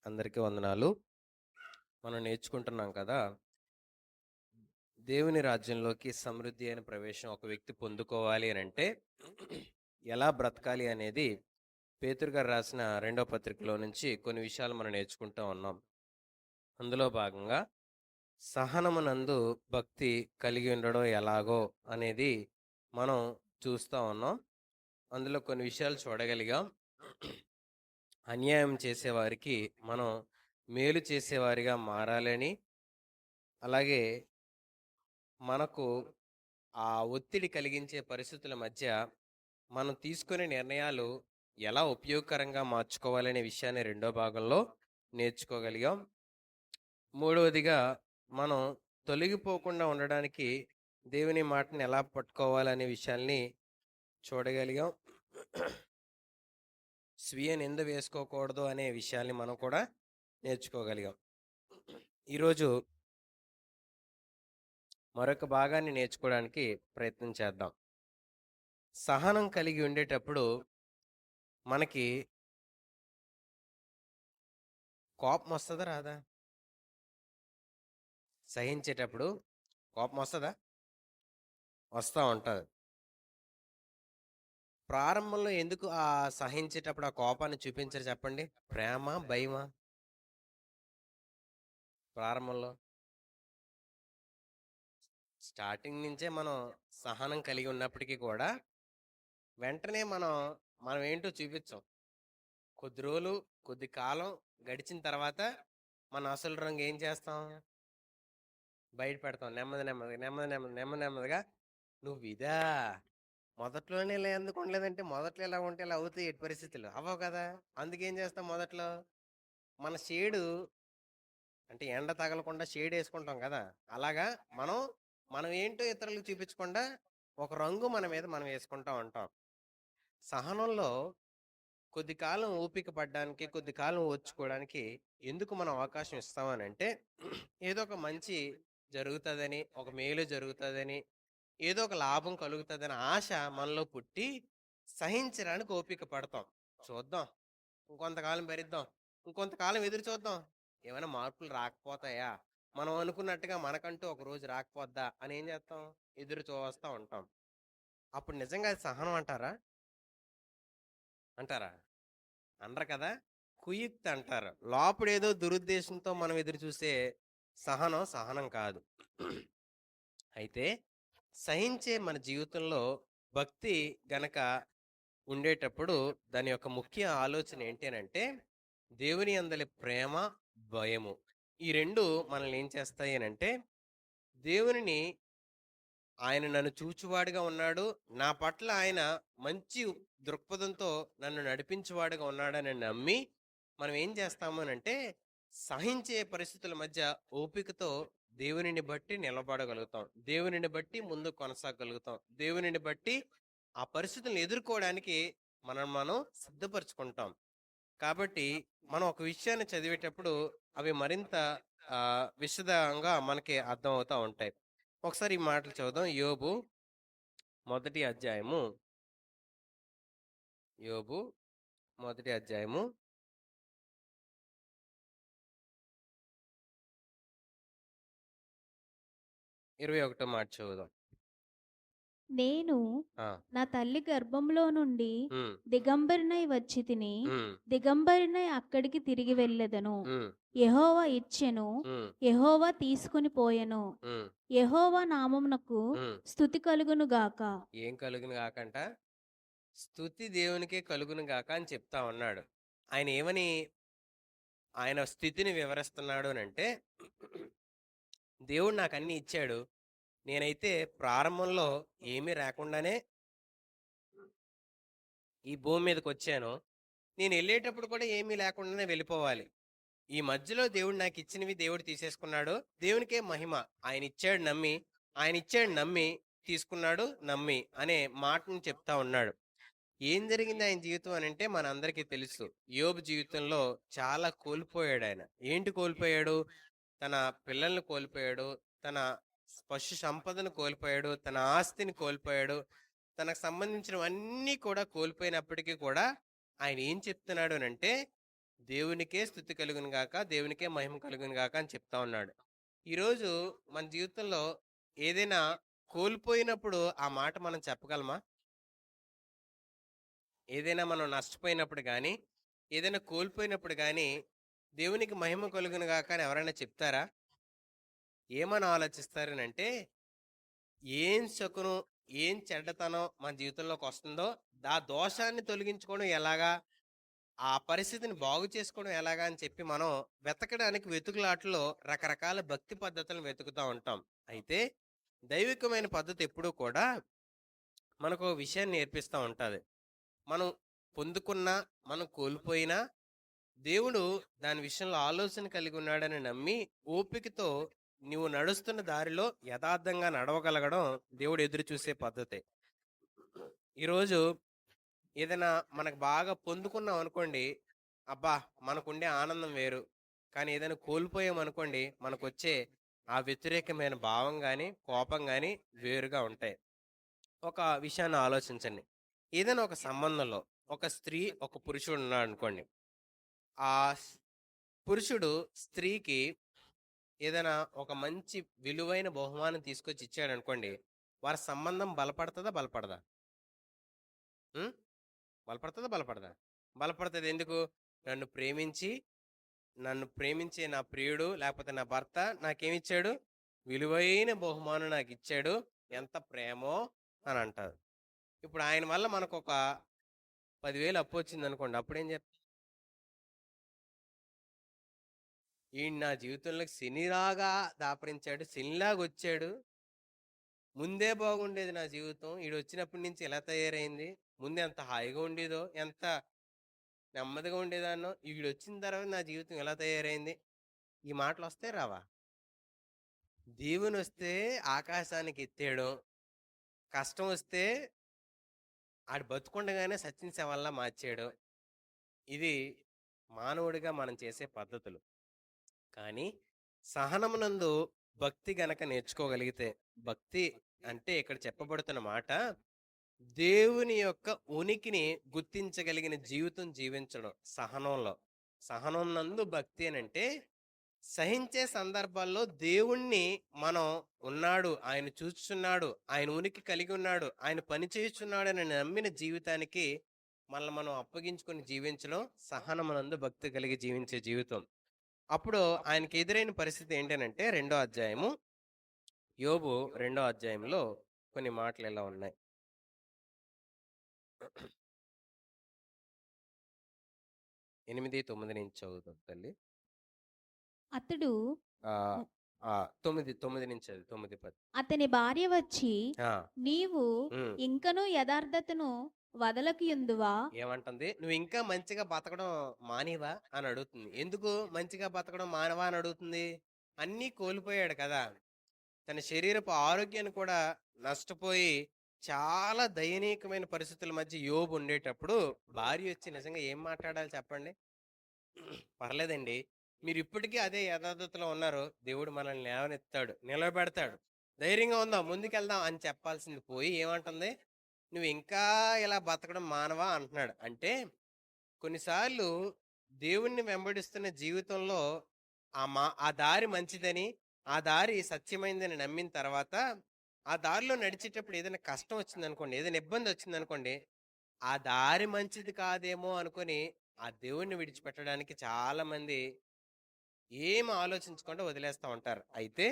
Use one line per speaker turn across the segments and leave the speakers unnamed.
అందరికీ వందనాలు. మనం నేర్చుకుంటున్నాం కదా, దేవుని రాజ్యంలోకి సమృద్ధి అయిన ప్రవేశం ఒక వ్యక్తి పొందుకోవాలి అని అంటే ఎలా బ్రతకాలి అనేది పేతురు గారు రాసిన 2వ పత్రికలో నుంచి కొన్ని విషయాలు మనం నేర్చుకుంటూ ఉన్నాం. అందులో భాగంగా సహనమునందు భక్తి కలిగి ఉండడం ఎలాగో అనేది మనం చూస్తూ ఉన్నాం. అందులో కొన్ని విషయాలు చూడగలిగాం. అన్యాయం చేసేవారికి మనం మేలు చేసేవారిగా మారాలని, అలాగే మనకు ఆ ఒత్తిడి కలిగించే పరిస్థితుల మధ్య మనం తీసుకునే నిర్ణయాలు ఎలా ఉపయోగకరంగా మార్చుకోవాలనే విషయాన్ని రెండో భాగంలో నేర్చుకోగలిగాం. మూడవదిగా మనం తొలగిపోకుండా ఉండడానికి దేవుని మాటని ఎలా పట్టుకోవాలనే విషయాల్ని చూడగలిగాం. స్వీయ నింద వేసుకోకూడదు అనే విషయాల్ని మనం కూడా నేర్చుకోగలిగాం. ఈరోజు మరొక భాగాన్ని నేర్చుకోవడానికి ప్రయత్నం చేద్దాం. సహనం కలిగి ఉండేటప్పుడు మనకి కోపం వస్తుందా రాదా? సహించేటప్పుడు కోపం వస్తుందా? వస్తూ ఉంటుంది. ప్రారంభంలో ఎందుకు ఆ సహించేటప్పుడు ఆ కోపాన్ని చూపించరు చెప్పండి? ప్రేమ, భయమా? ప్రారంభంలో స్టార్టింగ్ నుంచే మనం సహనం కలిగి ఉన్నప్పటికీ కూడా వెంటనే మనం ఏంటో చూపించాం. కొద్ది రోజులు, కొద్ది కాలం గడిచిన తర్వాత మన అసలు రంగు ఏం చేస్తాం? బయట పెడతాం. నెమ్మదిగా నువ్వు ఇదా మొదట్లోనే ఇలా ఎందుకు ఉండలేదంటే, మొదట్లో ఇలా ఉంటే ఇలా అవుతాయి ఎట్టి పరిస్థితులు అవ్వవు కదా. అందుకేం చేస్తాం? మొదట్లో మన షేడు, అంటే ఎండ తగలకుండా షేడ్ వేసుకుంటాం కదా, అలాగా మనం ఏంటో ఇతరులకు చూపించకుండా ఒక రంగు మన మీద మనం వేసుకుంటా ఉంటాం. సహనంలో కొద్ది కాలం ఓపిక పడ్డానికి, కొద్ది కాలం ఓర్చుకోవడానికి ఎందుకు మనం అవకాశం ఇస్తామని అంటే, ఏదో ఒక మంచి జరుగుతుందని, ఒక మేలు జరుగుతుందని, ఏదో ఒక లాభం కలుగుతుందని ఆశ మనలో పుట్టి సహించడానికి ఓపిక పడతాం. చూద్దాం, ఇంకొంతకాలం భరిద్దాం, ఇంకొంతకాలం ఎదురు చూద్దాం, ఏమైనా మార్పులు రాకపోతాయా, మనం అనుకున్నట్టుగా మనకంటూ ఒక రోజు రాకపోద్దా అని ఏం చేస్తాం? ఎదురు చూస్తూ ఉంటాం. అప్పుడు నిజంగా అది సహనం అంటారా? అంటారా? అనరు కదా. కుయుక్తి అంటారు. లోపడేదో దురుద్దేశంతో మనం ఎదురు చూసే సహనం సహనం కాదు. అయితే సహించే మన జీవితంలో భక్తి గనక ఉండేటప్పుడు దాని యొక్క ముఖ్య ఆలోచన ఏంటి అంటే, దేవుని అందలి ప్రేమ, భయము. ఈ రెండు మనల్ని ఏం చేస్తాయి అంటే, దేవునిని, ఆయన నన్ను చూచువాడుగా ఉన్నాడు, నా పట్ల ఆయన మంచి దృక్పథంతో నన్ను నడిపించేవాడుగా ఉన్నాడని నమ్మి మనం ఏం చేస్తాము అంటే, సహించే పరిస్థితుల మధ్య ఓపికతో దేవునిని బట్టి నిలబడగలుగుతాం, దేవునిని బట్టి ముందు కొనసాగలుగుతాం, దేవునిని బట్టి ఆ పరిస్థితులను ఎదుర్కోవడానికి మనం సిద్ధపరచుకుంటాం. కాబట్టి మనం ఒక విషయాన్ని చదివేటప్పుడు అవి మరింత విశదంగా మనకి అర్థం అవుతూ ఉంటాయి. ఒకసారి ఈ మాటలు చదువుదాం. మొదటి అధ్యాయము యోబు మొదటి అధ్యాయము 21వ మాట చదువుదాం.
నేను
ఆ,
నా తల్లి గర్భంలో నుండి
ఉమ్,
దిగంబరినై వచ్చి తిని
ఉమ్,
దిగంబరినై అక్కడికి తిరిగి వెళ్ళెదను.
ఉమ్,
యెహోవా ఇచ్చెను,
ఉమ్,
యెహోవా తీసుకుని పోయెను.
ఉమ్,
యెహోవా నామమునకు
ఉమ్.
స్తుతి కలుగును గాక.
ఏం కలుగును గాకంట? స్తుతి దేవునికే కలుగును గాక అని చెప్తా ఉన్నాడు. ఆయన ఏమని ఆయన స్థితిని వివరిస్తున్నాడు అని అంటే, దేవుడు నాకు అన్ని ఇచ్చాడు, నేనైతే ప్రారంభంలో ఏమీ రాకుండానే ఈ భూమి మీదకి వచ్చాను, నేను వెళ్ళేటప్పుడు కూడా ఏమీ లేకుండానే వెళ్ళిపోవాలి. ఈ మధ్యలో దేవుడు నాకు ఇచ్చినవి దేవుడు తీసేసుకున్నాడు, దేవునికే మహిమ. ఆయన ఇచ్చాడు నమ్మి, ఆయన ఇచ్చాడు నమ్మి, తీసుకున్నాడు నమ్మి అనే మాటను చెప్తా ఉన్నాడు. ఏం జరిగింది ఆయన జీవితం అని అంటే మన అందరికీ తెలుసు. యోబు జీవితంలో చాలా కోల్పోయాడు ఆయన. ఏంటి కోల్పోయాడు? తన పిల్లల్ని కోల్పోయాడు, తన పశు సంపదను కోల్పోయాడు, తన ఆస్తిని కోల్పోయాడు, తనకు సంబంధించినవన్నీ కూడా కోల్పోయినప్పటికీ కూడా ఆయన ఏం చెప్తున్నాడు అని అంటే, దేవునికే స్తుతి కలుగును గాక, దేవునికే మహిమ కలుగును గాక అని చెప్తా ఉన్నాడు. ఈరోజు మన జీవితంలో ఏదైనా కోల్పోయినప్పుడు ఆ మాట మనం చెప్పగలమా? ఏదైనా మనం నష్టపోయినప్పుడు గానీ, ఏదైనా కోల్పోయినప్పుడు గానీ, దేవునికి మహిమ కలుగును గాక అని ఎవరైనా చెప్తారా? ఏమని ఆలోచిస్తారనంటే, ఏం శకునం, ఏం చెడ్డతనం మన జీవితంలోకి వస్తుందో, ఆ దోషాన్ని తొలగించుకోవడం ఎలాగా? ఆ పరిస్థితిని బాగు చేసుకోవడం ఎలాగా అని చెప్పి మనం వెతకడానికి వెతుకులాటలో రకరకాల భక్తి పద్ధతులను వెతుకుతా ఉంటాం. అయితే దైవికమైన పద్ధతి ఎప్పుడూ కూడా మనకు ఒక విషయాన్ని నేర్పిస్తా ఉంటది. మనం పొందుకున్నా, మనం కోల్పోయినా దేవుడు దాని విషయంలో ఆలోచన కలిగి ఉన్నాడని నమ్మి ఓపికతో నువ్వు నడుస్తున్న దారిలో యథార్థంగా నడవగలగడం దేవుడు ఎదురు చూసే పద్ధతే. ఈరోజు ఏదైనా మనకు బాగా పొందుకున్నాం అనుకోండి, అబ్బా! మనకుండే ఆనందం వేరు. కానీ ఏదైనా కోల్పోయాం అనుకోండి, మనకొచ్చే ఆ వ్యతిరేకమైన భావం గాని, కోపం గాని వేరుగా ఉంటాయి. ఒక విషయాన్ని ఆలోచించండి. ఏదైనా ఒక సంబంధంలో ఒక స్త్రీ, ఒక పురుషుడు ఉన్నాడనుకోండి. ఆ స్ పురుషుడు స్త్రీకి ఏదైనా ఒక మంచి విలువైన బహుమానం తీసుకొచ్చి ఇచ్చాడనుకోండి, వారి సంబంధం బలపడతదా? బలపడదా? హ్మ్. బలపడతదా? బలపడదా? బలపడతది. ఎందుకు? నన్ను ప్రేమించి, నన్ను ప్రేమించే నా ప్రియుడు లేకపోతే నా భర్త నాకేమిచ్చాడు? విలువైన బహుమానం నాకిచ్చాడు. ఎంత ప్రేమో అని అంటారు. ఇప్పుడు ఆయన వల్ల మనకొక 10,000 అప్పొచ్చిందనుకోండి. అప్పుడేం చెప్తాం? ఈడు నా జీవితంలోకి శనిలాగా దాపరించాడు. శనిలాగొచ్చాడు. ముందే బాగుండేది నా జీవితం. ఈడొచ్చినప్పటి నుంచి ఎలా తయారైంది? ముందు ఎంత హాయిగా ఉండేదో, ఎంత నెమ్మదిగా ఉండేదాన్నో. ఈడొచ్చిన తర్వాత నా జీవితం ఎలా తయారైంది? ఈ మాటలొస్తాయి రావా? దీవెనొస్తే ఆకాశానికి ఎత్తేయడం, కష్టం వస్తే ఆడు బతికుండగానే సచ్చిన శవంలా మార్చేయడం. ఇది మానవుడిగా మనం చేసే పద్ధతులు. కానీ సహనమునందు భక్తి గనక నేర్చుకోగలిగితే, భక్తి అంటే ఇక్కడ చెప్పబడుతున్న మాట దేవుని యొక్క ఉనికిని గుర్తించగలిగిన జీవితం జీవించడం సహనంలో. సహనం నందు భక్తి అనంటే సహించే సందర్భాల్లో దేవుణ్ణి మనం ఉన్నాడు, ఆయన చూస్తున్నాడు, ఆయన ఉనికి కలిగి ఉన్నాడు, ఆయన పని చేయుచున్నాడని నమ్మిన జీవితానికి మనల్ని మనం అప్పగించుకొని జీవించడం సహనమునందు భక్తి కలిగి జీవించే జీవితం. అప్పుడు ఆయనకి ఎదురైన పరిస్థితి ఏంటనంటే రెండో అధ్యాయము యోబు రెండో అధ్యాయంలో కొన్ని మాటలు ఇలా ఉన్నాయి. 8, 9 నుంచి చదువుతాం తల్లి.
అతడు
ఆ,
ము-
9 నుంచి చదువు, 9, 10.
అతని భార్య వచ్చి,
ఆ,
నీవు
ఉమ్.
ఇంకనూ యథార్థతను వదలకియుందువా?
ఏమంటుంది? నువ్వు ఇంకా మంచిగా బతకడం మానేవా అని అడుగుతుంది. ఎందుకు మంచిగా బతకడం మానవా అని అడుగుతుంది? అన్నీ కోల్పోయాడు కదా. తన శరీరపు ఆరోగ్యాన్ని కూడా నష్టపోయి చాలా దయనీయకమైన పరిస్థితుల మధ్య యోబు ఉండేటప్పుడు భార్య వచ్చి నిజంగా ఏం మాట్లాడాలి చెప్పండి? పర్లేదండి. మీరు ఇప్పటికీ అదే యథార్థతలో ఉన్నారు. దేవుడు మనల్ని లేవనెత్తాడు, నిలబెడతాడు. ధైర్యంగా ఉందాం, ముందుకెళ్దాం అని చెప్పాల్సింది పోయి ఏమంటుంది? నువ్వు ఇంకా ఇలా బతకడం మానవా అంటున్నాడు. అంటే కొన్నిసార్లు దేవుణ్ణి వెంబడిస్తున్న జీవితంలో ఆ దారి మంచిదని, ఆ దారి సత్యమైందని నమ్మిన తర్వాత, ఆ దారిలో నడిచేటప్పుడు ఏదైనా కష్టం వచ్చిందనుకోండి, ఏదైనా ఇబ్బంది వచ్చిందనుకోండి, ఆ దారి మంచిది కాదేమో అనుకొని ఆ దేవుణ్ణి విడిచిపెట్టడానికి చాలా మంది ఏం ఆలోచించకుండా వదిలేస్తా ఉంటారు. అయితే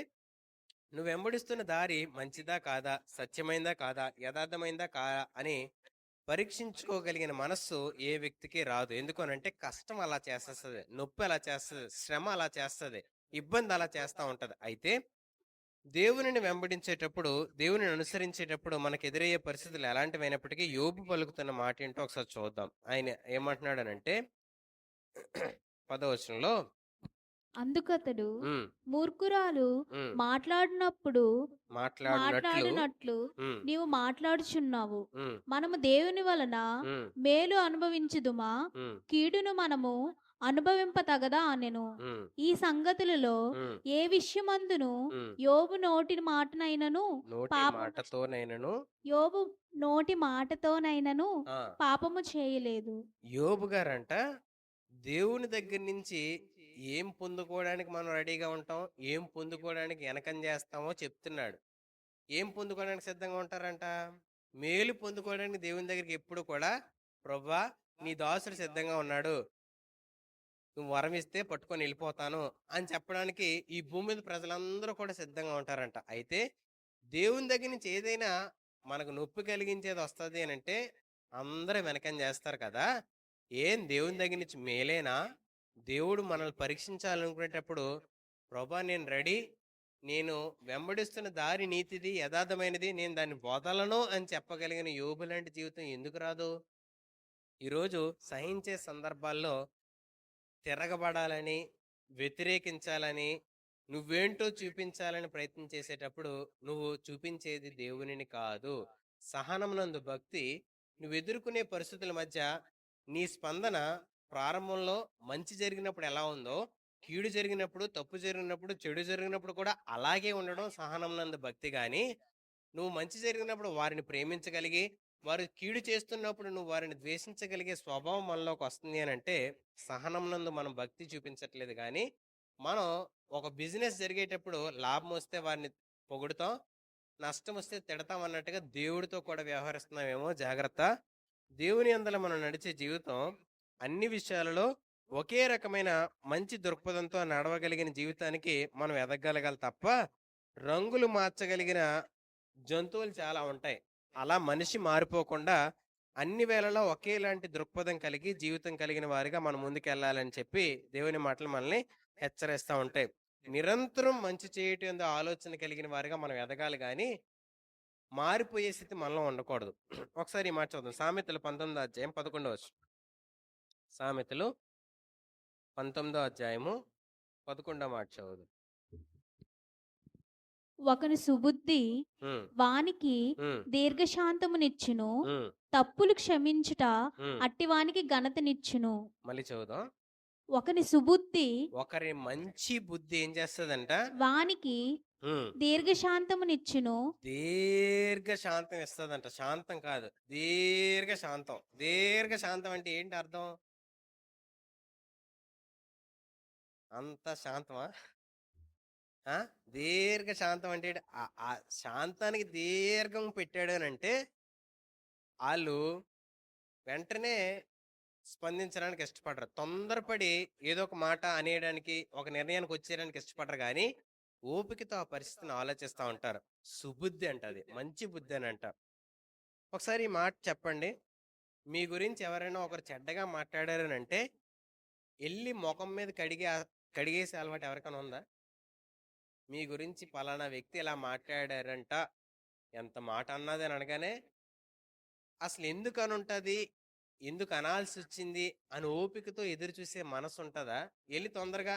నువ్వు వెంబడిస్తున్న దారి మంచిదా కాదా, సత్యమైందా కాదా, యథార్థమైందా కాదా అని పరీక్షించుకోగలిగిన మనస్సు ఏ వ్యక్తికి రాదు. ఎందుకు అనంటే కష్టం అలా చేసేస్తుంది, నొప్పి అలా చేస్తుంది, శ్రమ అలా చేస్తుంది, ఇబ్బంది అలా చేస్తా ఉంటది. అయితే దేవునిని వెంబడించేటప్పుడు, దేవునిని అనుసరించేటప్పుడు మనకు ఎదురయ్యే పరిస్థితులు ఎలాంటివైనప్పటికీ యోబు పలుకుతున్న మాట ఏంటో ఒకసారి చూద్దాం. ఆయన ఏమంటున్నాడనంటే 10వ వచనంలో
అందుకతడు,
ఉమ్,
మూర్ఖురాలు
ఉమ్,
మాట్లాడినప్పుడు
మాట్లాడినట్లు
మాట్లాడినట్లు
ఉమ్,
నీవు మాట్లాడుచున్నావు.
ఉమ్,
మనము దేవుని వలన
ఉమ్,
మేలు అనుభవించుదుమా?
ఉమ్,
కీడును మనము అనుభవింపతగదా అనెను.
ఉమ్,
ఈ సంగతులలో
ఉమ్,
ఏ విషయమందును
ఉమ్.
యోబు నోటి మాటనైనను
నోటి
పాపము
మాటతోనైనను
యోబు నోటి మాటతోనైనను
ఆ
పాపము చేయలేదు.
యోబు గారంట దేవుని దగ్గర నుంచి ఏం పొందుకోవడానికి మనం రెడీగా ఉంటాం, ఏం పొందుకోవడానికి వెనకం చేస్తామో చెప్తున్నాడు. ఏం పొందుకోవడానికి సిద్ధంగా ఉంటారంట? మేలు పొందుకోవడానికి దేవుని దగ్గరికి ఎప్పుడు కూడా, "ప్రభువా, నీ దాసుడు సిద్ధంగా ఉన్నాడు. నువ్వు వరం ఇస్తే పట్టుకొని వెళ్ళిపోతాను" అని చెప్పడానికి ఈ భూమి మీద ప్రజలందరూ కూడా సిద్ధంగా ఉంటారంట. అయితే దేవుని దగ్గర నుంచి ఏదైనా మనకు నొప్పి కలిగించేది వస్తది అనంటే అందరూ వెనకం చేస్తారు కదా! ఏం దేవుని దగ్గర నుంచి మేలేనా? దేవుడు మనల్ని పరీక్షించాలనుకునేటప్పుడు, "ప్రభా, నేను రెడీ. నేను వెంబడిస్తున్న దారి నీతిది, యథార్థమైనది. నేను దాన్ని వదలను" అని చెప్పగలిగిన యోబు లాంటి జీవితం ఎందుకు రాదు? ఈరోజు సహించే సందర్భాల్లో తిరగబడాలని, వ్యతిరేకించాలని, నువ్వేంటో చూపించాలని ప్రయత్నం చేసేటప్పుడు నువ్వు చూపించేది దేవునిని కాదు. సహనమునందు భక్తి. నువ్వు ఎదుర్కొనే పరిస్థితుల మధ్య నీ స్పందన ప్రారంభంలో మంచి జరిగినప్పుడు ఎలా ఉందో, కీడు జరిగినప్పుడు, తప్పు జరిగినప్పుడు, చెడు జరిగినప్పుడు కూడా అలాగే ఉండడం సహనమునందు భక్తి. గాని నువ్వు మంచి జరిగినప్పుడు వారిని ప్రేమించగలిగి, వారు కీడు చేస్తున్నప్పుడు నువ్వు వారిని ద్వేషించగలిగే స్వభావం మనలోకి వస్తుంది అని అంటే సహనం నందు మనం భక్తి చూపించట్లేదు. కానీ మనం ఒక బిజినెస్ జరిగేటప్పుడు లాభం వస్తే వారిని పొగుడుతాం, నష్టం వస్తే తిడతాం అన్నట్టుగా దేవుడితో కూడా వ్యవహరిస్తున్నామేమో జాగ్రత్త. దేవుని అందల మనం నడిచే జీవితం అన్ని విషయాలలో ఒకే రకమైన మంచి దృక్పథంతో నడవగలిగిన జీవితానికి మనం ఎదగగలగాలి తప్ప, రంగులు మార్చగలిగిన జంతువులు చాలా ఉంటాయి. అలా మనిషి మారిపోకుండా అన్ని వేళలా ఒకేలాంటి దృక్పథం కలిగి జీవితం కలిగిన వారిగా మనం ముందుకెళ్ళాలని చెప్పి దేవుని మాటలు మనల్ని హెచ్చరిస్తూ ఉంటాయి. నిరంతరం మంచి చేయటం ఎందు ఆలోచన కలిగిన వారిగా మనం ఎదగాలి, కానీ మారిపోయే స్థితి మనలో ఉండకూడదు. ఒకసారి ఈ మాట చదువు. సామెతలు 19వ అధ్యాయం 11వ వచనం. సామెతలు 19వ అధ్యాయము 11వ మాట చదువు.
ఒకని సుబుద్ధి
ఉమ్,
వానికి
ఉమ్,
దీర్ఘశాంతమునిచ్చును,
ఉమ్,
తప్పులు క్షమించుట
ఉమ్.
అట్టివానికి ఘనతనిచ్చును.
మళ్ళీ చదువుదాం.
ఒకని సుబుద్ధి
ఒకరి మంచి బుద్ధి ఏం చేస్తుందంట?
వానికి
ఉమ్,
దీర్ఘశాంతమునిచ్చును.
దీర్ఘ శాంతం ఇస్తుందంట. శాంతం కాదు, దీర్ఘ శాంతం. దీర్ఘ శాంతం అంటే ఏంటి అర్థం? అంత శాంతమా? ఆ? దీర్ఘ శాంతం అంటే ఏంటి? ఆ శాంతానికి దీర్ఘం పెట్టాడు అని అంటే వాళ్ళు వెంటనే స్పందించడానికి ఇష్టపడరు. తొందరపడి ఏదో ఒక మాట అనేయడానికి, ఒక నిర్ణయానికి వచ్చేయడానికి ఇష్టపడరు. కానీ ఓపికతో ఆ పరిస్థితిని ఆలోచిస్తూ ఉంటారు. సుబుద్ధి అంట, అది మంచి బుద్ధి అని అంట. ఒకసారి ఈ మాట చెప్పండి. మీ గురించి ఎవరైనా ఒకరు చెడ్డగా మాట్లాడారని అంటే వెళ్ళి ముఖం మీద కడిగేసే అలవాటు ఎవరికైనా ఉందా? మీ గురించి పలానా వ్యక్తి ఇలా మాట్లాడారంట, ఎంత మాట అన్నది అని అనగానే అసలు ఎందుకు అని ఉంటుంది, ఎందుకు అనాల్సి వచ్చింది అని ఓపికతో ఎదురు చూసే మనసు ఉంటుందా? వెళ్ళి తొందరగా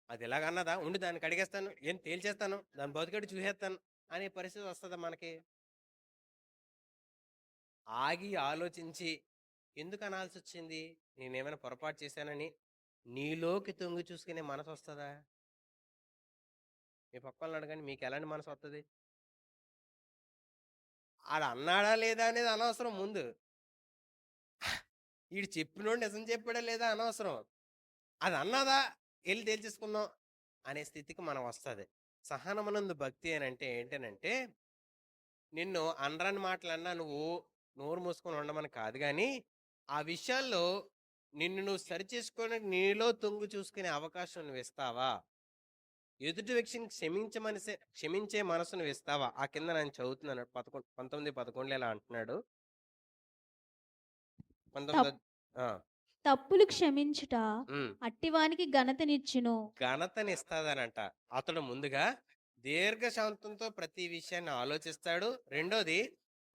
అది ఇలాగన్నదా, ఉండి దాన్ని కడిగేస్తాను, ఏం తేల్చేస్తాను, దాని బతుకడి చూసేస్తాను అనే పరిస్థితి వస్తుందా మనకి? ఆగి ఆలోచించి ఎందుకు అనాల్సి వచ్చింది, నేనేమైనా పొరపాటు చేశానని నీలోకి తొంగి చూసుకునే మనసు వస్తుందా? మీ పక్కన అడగండి, మీకు ఎలాంటి మనసు వస్తుంది? ఆడ అన్నాడా లేదా అనేది అనవసరం. ముందు వీడు చెప్పినోడు నిజం చెప్పాడా లేదా అనవసరం. అది అన్నదా, వెళ్ళి తేల్చేసుకుందాం అనే స్థితికి మనం వస్తుంది. సహనమునందు భక్తి అని అంటే ఏంటనంటే, నిన్ను అనరాని మాటలు అన్నా నువ్వు నోరు మూసుకొని ఉండమని కాదు, కానీ ఆ విషయాల్లో నిన్ను నువ్వు సరిచేసుకొని నీలో తొంగు చూసుకునే అవకాశం నువ్వు ఇస్తావా? ఎదుటి వ్యక్తిని క్షమించే మనసును ఇస్తావా? ఆ కింద నేను చదువుతున్నాను 19:11 ఇలా అంటున్నాడు. 19 ఆ,
తప్పులు క్షమించుట
ఉమ్.
అట్టివానికి ఘనతనిచ్చును.
ఘనతనిస్తాదనంట. అతడు ముందుగా దీర్ఘశాంతంతో ప్రతి విషయాన్ని ఆలోచిస్తాడు. రెండోది,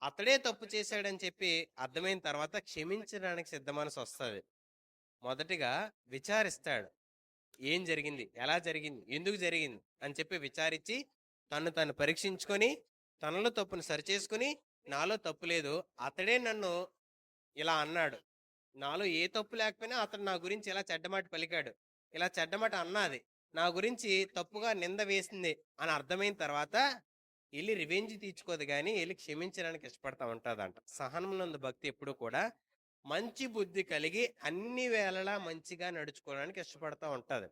అతడే తప్పు చేశాడని చెప్పి అర్థమైన తర్వాత క్షమించడానికి సిద్ధ మనసు వస్తుంది. మొదటిగా విచారిస్తాడు, ఏం జరిగింది, ఎలా జరిగింది, ఎందుకు జరిగింది అని చెప్పి విచారించి తను పరీక్షించుకొని తనలో తప్పును సరిచేసుకుని, నాలో తప్పు లేదు, అతడే నన్ను ఇలా అన్నాడు, నాలో ఏ తప్పు లేకపోయినా అతను నా గురించి ఇలా చెడ్డమాట పలికాడు, ఇలా చెడ్డమాట అన్నది, నా గురించి తప్పుగా నింద వేసింది అని అర్థమైన తర్వాత వెళ్ళి రివెంజ్ తీర్చుకోదు, కానీ వెళ్ళి క్షమించడానికి ఇష్టపడతా ఉంటుందంట. సహనమునందు భక్తి ఎప్పుడు కూడా మంచి బుద్ధి కలిగి అన్ని వేళలా మంచిగా నడుచుకోవడానికి ఇష్టపడతా ఉంటది.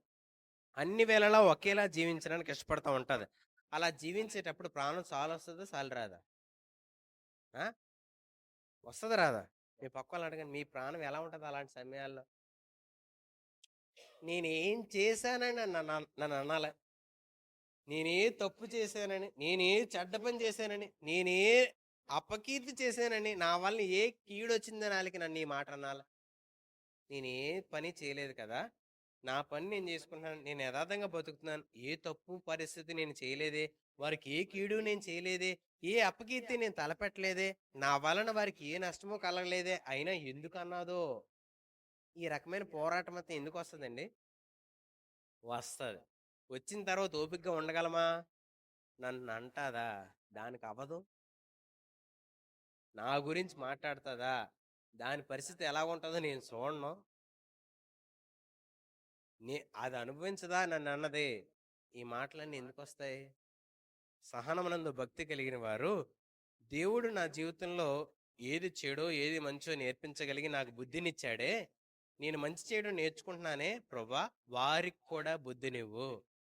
అన్ని వేళలా ఒకేలా జీవించడానికి ఇష్టపడతా ఉంటది. అలా జీవించేటప్పుడు ప్రాణం సాలొస్తదా? సాలిరాదా? ఆ! వస్తదా? రాదా? మీ పక్కోళ్ళని అడగండి. మీ ప్రాణం ఎలా ఉంటది అలాంటి సమయాల్లో? నేనేం చేశానని నన్ననాల. నేనే తప్పు చేశానని, నేనే చెడ్డ పని చేశానని, నేనే అపకీర్తి చేశానని, నా వల్ల ఏ కీడొచ్చిందని ఆళ్ళకి నన్ను ఈ మాట అనాల. నేనే పని చేయలేదు కదా! నా పని నేను చేసుకుంటున్నాను. నేను యథార్థంగా బతుకుతున్నాను. ఏ తప్పు పరిస్థితి నేను చేయలేదే. వారికి ఏ కీడు నేను చేయలేదే. ఏ అపకీర్తి నేను తలపెట్టలేదే. నా వలన వారికి ఏ నష్టము కలగలేదే. అయినా ఎందుకన్నాదో. ఈ రకమైన పోరాటం అంతా ఎందుకొస్తదండి? వస్తది. వచ్చిన తర్వాత ఓపికగా ఉండగలమా? నన్నంటాదా? దానికవ్వదు. నా గురించి మాట్లాడతదా? దాని పరిస్థితి ఎలాగుంటదో నేను చూడను. అది అనుభవించదా నన్నన్నది? ఈ మాటలన్నీ ఎందుకొస్తాయి? సహనమునందు భక్తి కలిగిన వారు, దేవుడు నా జీవితంలో ఏది చెడో, ఏది మంచో నేర్పించగలిగి నాకు బుద్ధినిచ్చాడే, నేను మంచి చేయడం నేర్చుకుంటున్నానే ప్రభా, వారికి కూడా బుద్ధినివ్వు,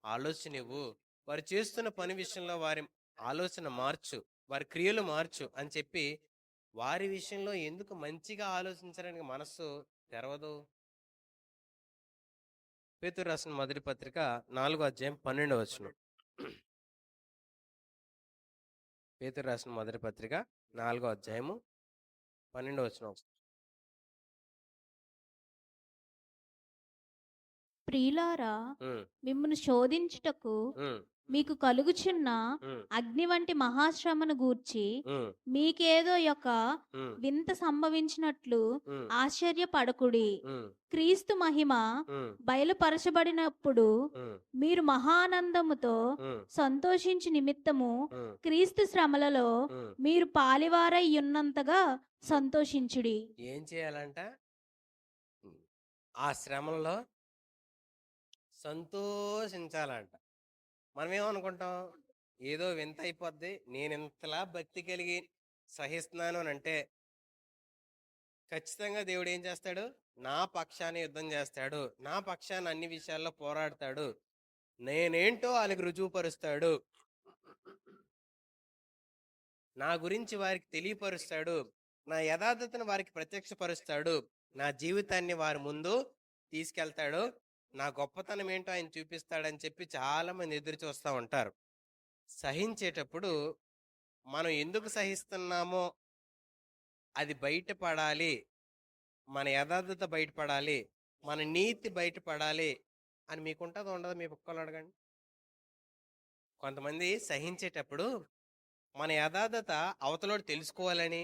ఆలోచనివ్వు. వారు చేస్తున్న పని విషయంలో వారి ఆలోచన మార్చు, వారి క్రియలు మార్చు అని చెప్పి, వారి విషయంలో ఎందుకు మంచిగా ఆలోచించడానికి మనస్సు తెరవదు? పేతురు రాసిన మొదటి పత్రిక 4వ అధ్యాయం 12వ వచనం. పేతురు రాసిన మొదటి పత్రిక 4వ అధ్యాయము 12వ వచనం.
ప్రియులారా,
ఉమ్,
మిమ్మును శోధించుటకు
ఉమ్,
మీకు కలుగుచున్న
ఉమ్,
అగ్ని వంటి మహాశ్రమను గూర్చి
ఉమ్,
మీకేదో యొక్క
ఉమ్,
వింత సంభవించినట్లు
ఉమ్,
ఆశ్చర్యపడకుడి.
ఉమ్,
క్రీస్తు మహిమ
ఉమ్,
బయలుపరచబడినప్పుడు
ఉమ్,
మీరు మహానందముతో
ఉమ్,
సంతోషించు నిమిత్తము
ఉమ్,
క్రీస్తు శ్రమలలో
ఉమ్.
మీరు పాలివారై ఉన్నంతగా సంతోషించుడి.
ఏం చేయాలంట? ఉమ్, ఆ శ్రమలలో సంతోషించాలంట. మనం ఏమనుకుంటాం? ఏదో వింత అయిపోద్ది, నేను ఇంతలా భక్తి కలిగి సహిస్తున్నాను అని అంటే ఖచ్చితంగా దేవుడు ఏం చేస్తాడు? నా పక్షాన యుద్ధం చేస్తాడు, నా పక్షాన అన్ని విషయాల్లో పోరాడతాడు, నేనేంటో వాళ్ళకి రుజువుపరుస్తాడు, నా గురించి వారికి తెలియపరుస్తాడు, నా యథార్థతను వారికి ప్రత్యక్షపరుస్తాడు, నా జీవితాన్ని వారి ముందు తీసుకెళ్తాడు, నా గొప్పతనం ఏంటో ఆయన చూపిస్తాడని చెప్పి చాలా మంది ఎదురు చూస్తూ ఉంటారు. సహించేటప్పుడు మనం ఎందుకు సహిస్తున్నామో అది బయటపడాలి, మన యథార్థత బయటపడాలి, మన నీతి బయటపడాలి అని మీకుంటుందో ఉండదో? మీ పక్కన అడగండి. కొంతమంది సహించేటప్పుడు మన యథార్థత అవతలోడు తెలుసుకోవాలని,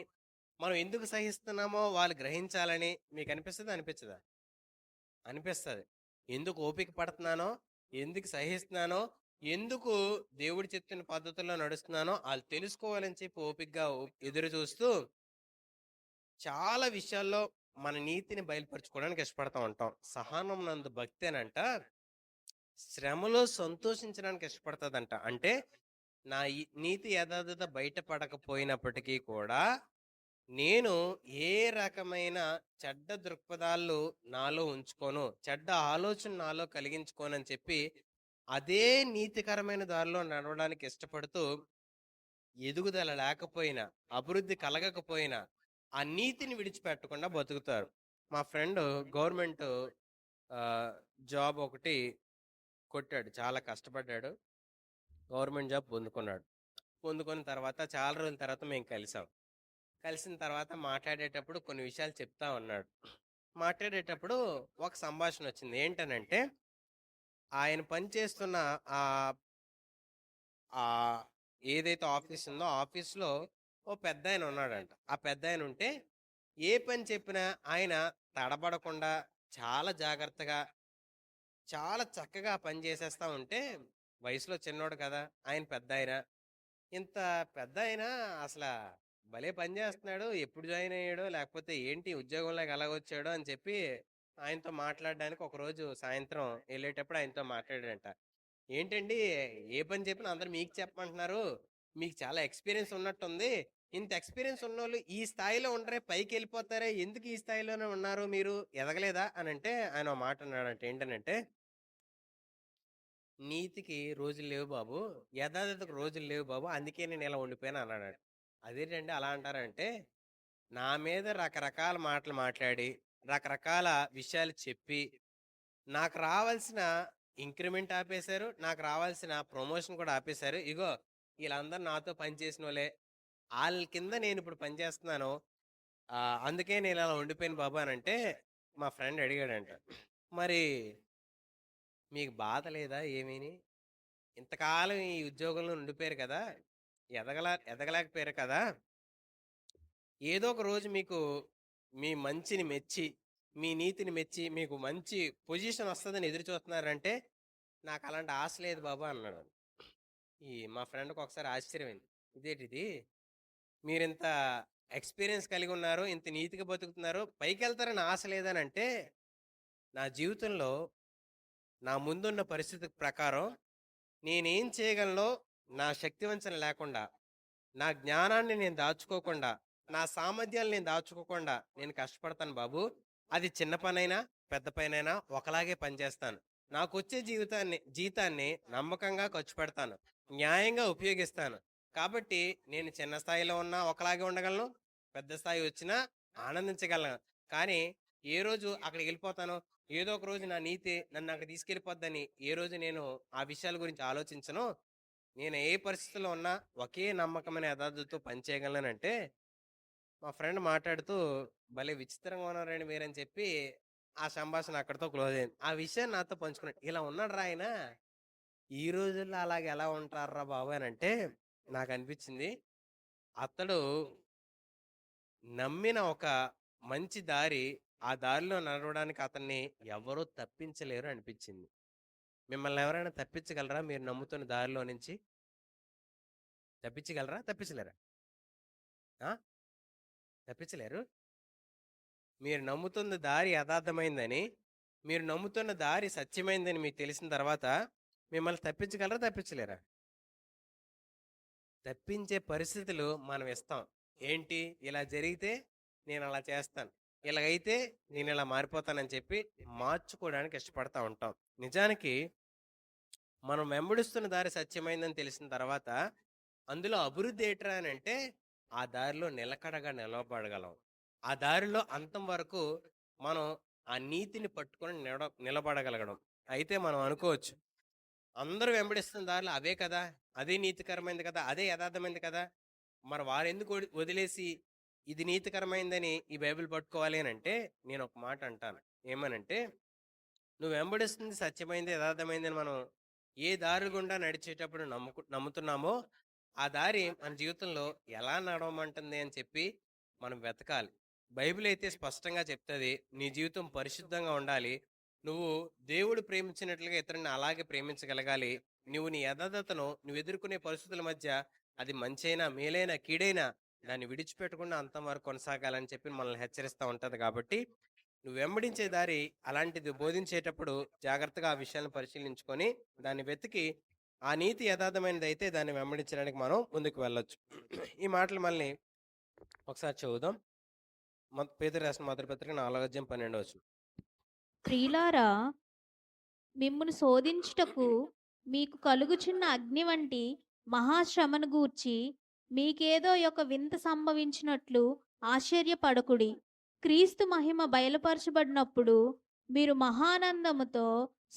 మనం ఎందుకు సహిస్తున్నామో వాళ్ళు గ్రహించాలని మీకు అనిపిస్తుంది? అనిపించదా? అనిపిస్తుంది. ఎందుకు ఓపిక పడుతున్నానో, ఎందుకు సహిస్తున్నానో, ఎందుకు దేవుడు చెప్తున్న పద్ధతుల్లో నడుస్తున్నానో వాళ్ళు తెలుసుకోవాలని చెప్పి ఓపికగా ఎదురు చూస్తూ చాలా విషయాల్లో మన నీతిని బయలుపరచుకోవడానికి ఇష్టపడతా ఉంటాం. సహనం నందు భక్తి అనంట శ్రమలో సంతోషించడానికి ఇష్టపడుతుందంట. అంటే నా నీతి యథార్థత బయటపడకపోయినప్పటికీ కూడా నేను ఏ రకమైన చెడ్డ దృక్పథాలు నాలో ఉంచుకోను, చెడ్డ ఆలోచన నాలో కలిగించుకోనని చెప్పి అదే నీతికరమైన దారిలో నడవడానికి ఇష్టపడుతూ ఎదుగుదల లేకపోయినా, అభివృద్ధి కలగకపోయినా ఆ నీతిని విడిచిపెట్టకుండా బతుకుతారు. మా ఫ్రెండ్ గవర్నమెంట్ జాబ్ ఒకటి కొట్టాడు, చాలా కష్టపడ్డాడు, గవర్నమెంట్ జాబ్ పొందుకున్నాడు. పొందుకున్న తర్వాత చాలా రోజుల తర్వాత మేము కలిసాం. కలిసిన తర్వాత మాట్లాడేటప్పుడు కొన్ని విషయాలు చెప్తా ఉన్నాడు. మాట్లాడేటప్పుడు ఒక సంభాషణ వచ్చింది. ఏంటనంటే ఆయన పనిచేస్తున్న ఆ ఆ ఏదైతే ఆఫీస్ ఉందో ఆఫీస్లో ఓ పెద్ద ఆయన ఉన్నాడంట. ఆ పెద్ద ఆయన ఉంటే ఏ పని చెప్పినా ఆయన తడబడకుండా చాలా జాగ్రత్తగా చాలా చక్కగా పని చేసేస్తా ఉంటే, వయసులో చిన్నోడు కదా ఆయన, పెద్ద ఆయన, ఇంత పెద్ద ఆయన అసలు భలే పని చేస్తున్నాడు, ఎప్పుడు జాయిన్ అయ్యాడో లేకపోతే ఏంటి ఉద్యోగంలోకి ఎలా వచ్చాడో అని చెప్పి ఆయనతో మాట్లాడడానికి ఒకరోజు సాయంత్రం వెళ్ళేటప్పుడు ఆయనతో మాట్లాడాడంట. ఏంటండి, ఏ పని చెప్పినా అందరు మీకు చెప్పమంటున్నారు, మీకు చాలా ఎక్స్పీరియన్స్ ఉన్నట్టుంది, ఇంత ఎక్స్పీరియన్స్ ఉన్నోళ్ళు ఈ స్థాయిలో ఉండరే, పైకి వెళ్ళిపోతారే, ఎందుకు ఈ స్థాయిలోనే ఉన్నారు, మీరు ఎదగలేదా అని అంటే ఆయన ఒక మాట అన్నాడంటే ఏంటనంటే, నీతికి రోజులు లేవు బాబు, యథార్థతకు రోజులు లేవు బాబు, అందుకే నేను ఇలా ఉండిపోయాను అన్నాడు. అదేంటండి అలా అంటారంటే, నా మీద రకరకాల మాటలు మాట్లాడి, రకరకాల విషయాలు చెప్పి, నాకు రావాల్సిన ఇంక్రిమెంట్ ఆపేశారు, నాకు రావాల్సిన ప్రమోషన్ కూడా ఆపేశారు. ఇగో వీళ్ళందరూ నాతో పనిచేసిన వాళ్ళే, వాళ్ళ కింద నేను ఇప్పుడు పనిచేస్తున్నాను. అందుకే నేను అలా ఉండిపోయాను బాబు అని అంటే, మా ఫ్రెండ్ అడిగాడంట, మరి మీకు బాధ లేదా ఏమీని? ఇంతకాలం ఈ ఉద్యోగంలో ఉండిపోయారు కదా, ఎదగలేకపోయారు కదా, ఏదో ఒక రోజు మీకు మీ మంచిని మెచ్చి, మీ నీతిని మెచ్చి మీకు మంచి పొజిషన్ వస్తుందని ఎదురు చూస్తున్నారంటే, నాకు అలాంటి ఆశ లేదు బాబు అన్నాడు. మా ఫ్రెండ్కి ఒకసారి ఆశ్చర్యమైంది, ఇదేంటిది, మీరింత ఎక్స్పీరియన్స్ కలిగి ఉన్నారు, ఇంత నీతిగా బతుకుతున్నారు, పైకి వెళ్తారని ఆశ లేదని అంటే, నా జీవితంలో నా ముందున్న పరిస్థితి ప్రకారం నేనేం చేయగలనో, నా శక్తివంచన లేకుండా, నా జ్ఞానాన్ని నేను దాచుకోకుండా, నా సామర్థ్యాలు నేను దాచుకోకుండా నేను కష్టపడతాను బాబు. అది చిన్న పనైనా పెద్ద పనైనా ఒకలాగే పనిచేస్తాను. నాకొచ్చే జీతాన్ని నమ్మకంగా ఖర్చు పెడతాను, న్యాయంగా ఉపయోగిస్తాను. కాబట్టి నేను చిన్న స్థాయిలో ఉన్నా ఒకలాగే ఉండగలను, పెద్ద స్థాయి వచ్చినా ఆనందించగలను. కానీ ఏ రోజు అక్కడికి వెళ్ళిపోతానో, ఏదో ఒక రోజు నా నీతి నన్ను అక్కడ తీసుకెళ్ళిపోద్దని ఏ రోజు నేను ఆ విషయాల గురించి ఆలోచించను. నేను ఏ పరిస్థితిలో ఉన్నా ఒకే నమ్మకమైన యథార్థతో పనిచేయగలనంటే, మా ఫ్రెండ్ మాట్లాడుతూ భలే విచిత్రంగా ఉన్నారండి మీరని చెప్పి ఆ సంభాషణ అక్కడితో క్లోజ్ అయింది. ఆ విషయాన్ని నాతో పంచుకున్నాడు. ఇలా ఉన్నాడు రా ఆయన, ఈ రోజుల్లో అలాగే ఎలా ఉంటారా బాబు అని అంటే, నాకు అనిపించింది అతడు నమ్మిన ఒక మంచి దారి, ఆ దారిలో నడవడానికి అతన్ని ఎవరూ తప్పించలేరు అనిపించింది. మిమ్మల్ని ఎవరైనా తప్పించగలరా మీరు నమ్ముతున్న దారిలో నుంచి? తప్పించగలరా, తప్పించలేరా? ఆ తప్పించలేరు. మీరు నమ్ముతున్న దారి యథార్థమైందని, మీరు నమ్ముతున్న దారి సత్యమైందని మీకు తెలిసిన తర్వాత మిమ్మల్ని తప్పించగలరా, తప్పించలేరా? తప్పించే పరిస్థితులు మనం ఇస్తాం. ఏంటి, ఇలా జరిగితే నేను అలా చేస్తాను, ఇలాగైతే నేను ఇలా మారిపోతానని చెప్పి మార్చుకోవడానికి ఇష్టపడతా ఉంటాం. నిజానికి మనం వెంబడిస్తున్న దారి సత్యమైందని తెలిసిన తర్వాత అందులో అభివృద్ధి ఏంట్రా అని అంటే, ఆ దారిలో నిలకడగా నిలబడగలం. ఆ దారిలో అంతం వరకు మనం ఆ నీతిని పట్టుకొని నిలబడగలగడం. అయితే మనం అనుకోవచ్చు, అందరూ వెంబడిస్తున్న దారిలో అవే కదా, అదే నీతికరమైంది కదా, అదే యథార్థమైంది కదా, మరి వారెందుకు వదిలేసి ఇది నీతికరమైందని ఈ బైబిల్ పట్టుకోవాలి అని అంటే, నేను ఒక మాట అంటాను. ఏమనంటే, నువ్వు వెంబడిస్తుంది సత్యమైంది యథార్థమైంది అని మనం ఏ దారి గుండా నడిచేటప్పుడు నమ్ముతున్నామో, ఆ దారి మన జీవితంలో ఎలా నడవమంటుంది అని చెప్పి మనం వెతకాలి. బైబిల్ అయితే స్పష్టంగా చెప్తుంది, నీ జీవితం పరిశుద్ధంగా ఉండాలి, నువ్వు దేవుడు ప్రేమించినట్లుగా ఇతరుని అలాగే ప్రేమించగలగాలి, నువ్వు నీ యథార్థతను నువ్వు ఎదుర్కొనే పరిస్థితుల మధ్య అది మంచైనా మేలైనా కీడైనా దాన్ని విడిచిపెట్టకుండా అంతం వరకు కొనసాగాలని చెప్పి మనల్ని హెచ్చరిస్తూ ఉంటది. కాబట్టి నువ్వు వెంబడించే దారి అలాంటిది బోధించేటప్పుడు జాగ్రత్తగా ఆ విషయాలను పరిశీలించుకొని దాన్ని వెతికి ఆ నీతి యథార్థమైనది అయితే దాన్ని వెంబడించడానికి మనం ముందుకు వెళ్ళొచ్చు. ఈ మాటలు మళ్ళీ ఒకసారి చదువుదాం. పేతురు రాసిన మొదటి పత్రిక 4:12.
ప్రియులారా, మిమ్మును శోధించుటకు మీకు కలుగుచున్న అగ్ని వంటి మహాశ్రమను గూర్చి మీకేదో ఒక వింత సంభవించినట్లు ఆశ్చర్యపడకుడి. క్రీస్తు మహిమ బయలుపరచబడినప్పుడు మీరు మహానందముతో